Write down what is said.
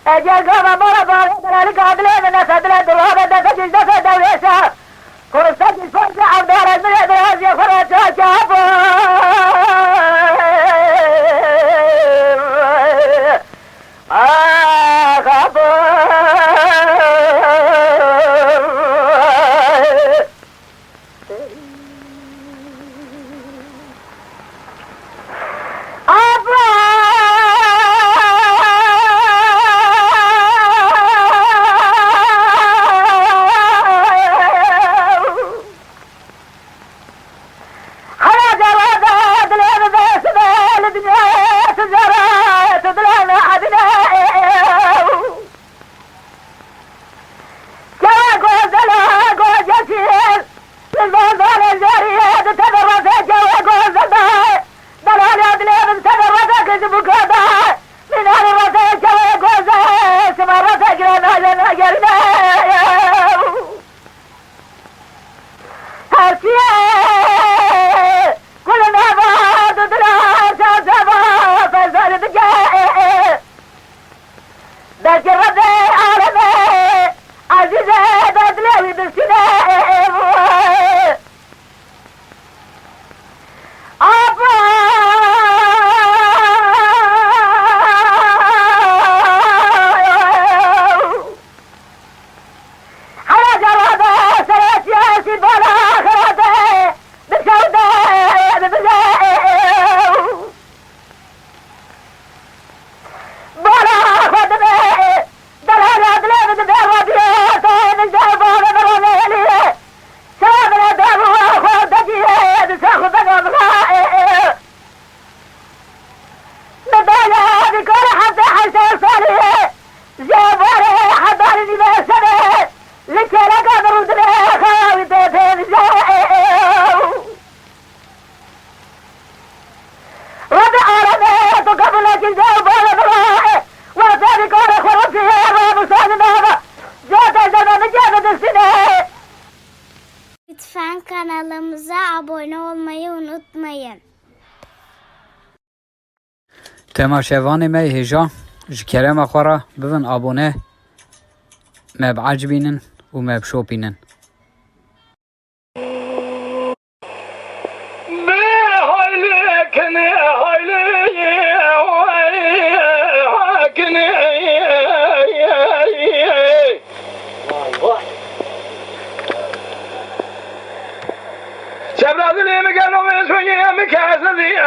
اجل قام مرة بارد لك عدلين الناس عدلين دروها بدأت تجد دوليسة كرستك الفرد عبدالله المليد الهزي فرد شافو Lütfen kanalımıza abone olmayı unutmayın. تماشاوانê me hêja ji kerema xwe re bibin abone, me biecibînin û me bişopînin. Şebrazı lemi gel o mesut yemi kâzı diye